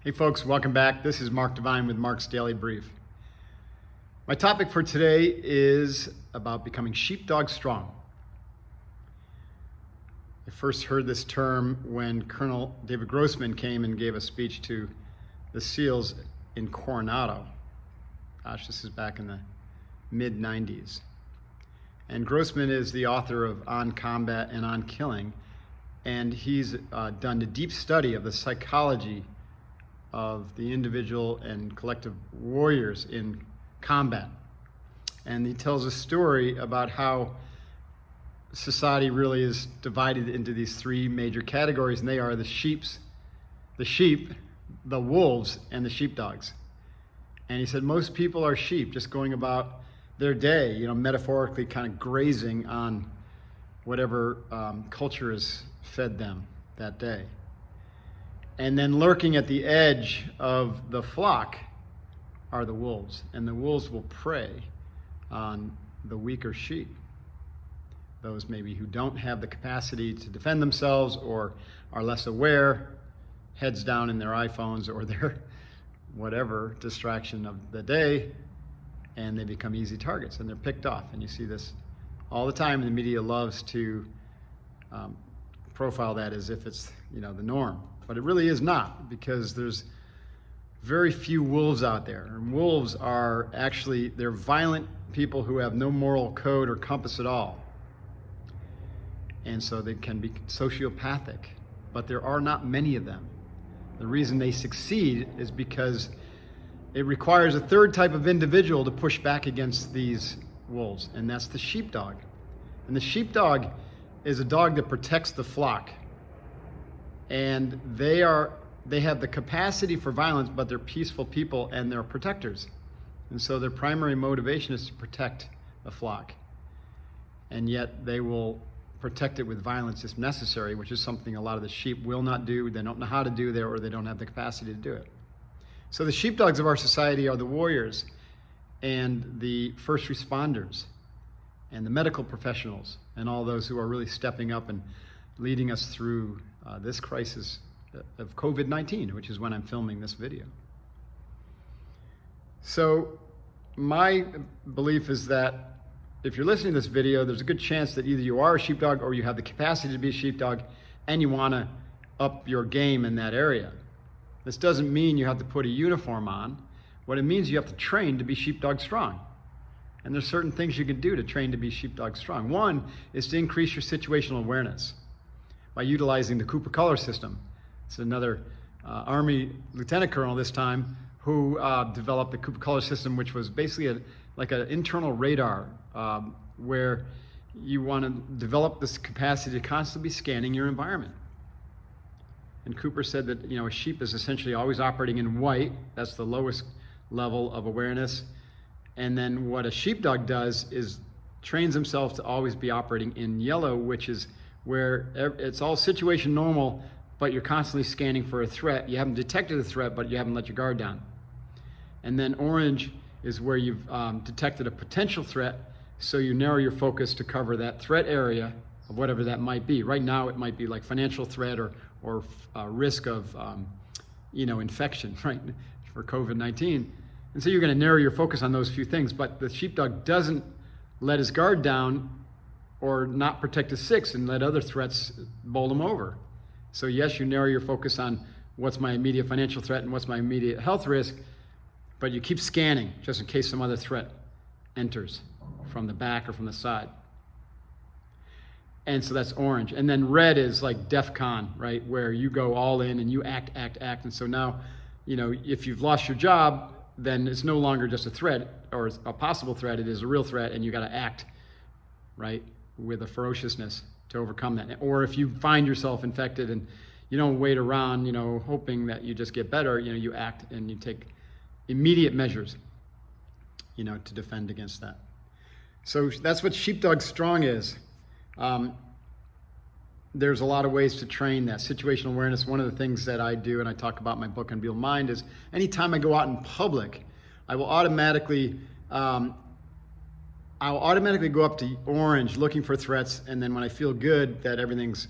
Hey folks, welcome back. This is Mark Devine with Mark's Daily Brief. My topic for today is about becoming sheepdog strong. I first heard this term when Colonel David Grossman came and gave a speech to the SEALs in Coronado. Gosh, this is back in the mid-90s. And Grossman is the author of On Combat and On Killing, and he's done a deep study of the psychology of the individual and collective warriors in combat. And he tells a story about how society really is divided into these three major categories, and they are the sheep, the wolves, and the sheepdogs. And he said most people are sheep, just going about their day, metaphorically kind of grazing on whatever culture has fed them that day. And then lurking at the edge of the flock are the wolves. And the wolves will prey on the weaker sheep. Those maybe who don't have the capacity to defend themselves or are less aware, heads down in their iPhones or their whatever distraction of the day, and they become easy targets and they're picked off. And you see this all the time. The media loves to profile that as if it's the norm. But it really is not, because there's very few wolves out there. And wolves are they're violent people who have no moral code or compass at all. And so they can be sociopathic, but there are not many of them. The reason they succeed is because it requires a third type of individual to push back against these wolves, and that's the sheepdog. And the sheepdog is a dog that protects the flock. And they have the capacity for violence, but they're peaceful people and they're protectors. And so their primary motivation is to protect the flock. And yet they will protect it with violence if necessary, which is something a lot of the sheep will not do. They don't know how to do it, or they don't have the capacity to do it. So the sheepdogs of our society are the warriors and the first responders and the medical professionals and all those who are really stepping up and leading us through this crisis of COVID-19, which is when I'm filming this video. So my belief is that if you're listening to this video, there's a good chance that either you are a sheepdog or you have the capacity to be a sheepdog and you want to up your game in that area. This doesn't mean you have to put a uniform on. What it means, you have to train to be sheepdog strong. And there's certain things you can do to train to be sheepdog strong. One is to increase your situational awareness by utilizing the Cooper color system. It's another Army lieutenant colonel this time who developed the Cooper color system, which was basically like an internal radar where you want to develop this capacity to constantly be scanning your environment. And Cooper said that a sheep is essentially always operating in white. That's the lowest level of awareness. And then what a sheepdog does is trains himself to always be operating in yellow, which is where it's all situation normal, but you're constantly scanning for a threat. You haven't detected a threat, but you haven't let your guard down. And then orange is where you've detected a potential threat, so you narrow your focus to cover that threat area of whatever that might be. Right now it might be like financial threat or risk of infection, right, for COVID-19. And so you're going to narrow your focus on those few things, but the sheepdog doesn't let his guard down or not protect his six and let other threats bowl him over. So yes, you narrow your focus on what's my immediate financial threat and what's my immediate health risk, but you keep scanning just in case some other threat enters from the back or from the side. And so that's orange. And then red is like DEFCON, right, where you go all in and you act. And so now, if you've lost your job, then it's no longer just a threat or a possible threat, it is a real threat, and you got to act, right, with a ferociousness to overcome that. Or if you find yourself infected and you don't wait around, hoping that you just get better, you act and you take immediate measures, to defend against that. So that's what sheepdog strong is. There's a lot of ways to train that situational awareness. One of the things that I do, and I talk about in my book Unbeatable Mind, is anytime I go out in public, I will automatically I'll automatically go up to orange looking for threats, and then when I feel good that everything's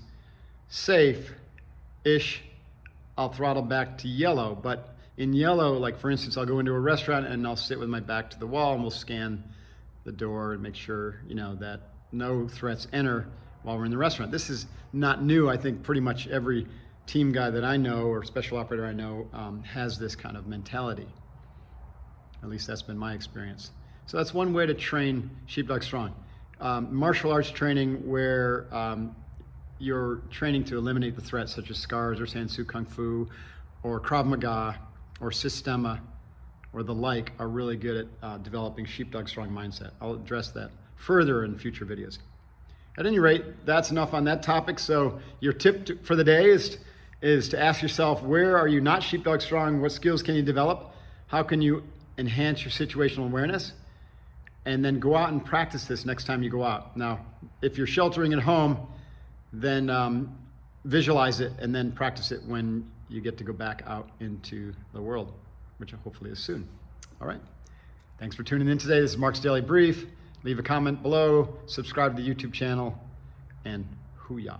safe-ish, I'll throttle back to yellow. But in yellow, like for instance, I'll go into a restaurant and I'll sit with my back to the wall and we'll scan the door and make sure, you know, that no threats enter while we're in the restaurant. This is not new. I think pretty much every team guy that I know or special operator I know has this kind of mentality. At least that's been my experience. So that's one way to train Sheepdog Strong. Martial arts training where you're training to eliminate the threats such as scars or Sansu Kung Fu or Krav Maga or Sistema or the like are really good at developing Sheepdog Strong mindset. I'll address that further in future videos. At any rate, that's enough on that topic. So your tip for the day is to ask yourself, where are you not Sheepdog Strong? What skills can you develop? How can you enhance your situational awareness? And then go out and practice this next time you go out. Now, if you're sheltering at home, then visualize it and then practice it when you get to go back out into the world, which hopefully is soon. All right. Thanks for tuning in today. This is Mark's Daily Brief. Leave a comment below, subscribe to the YouTube channel, and Hooyah.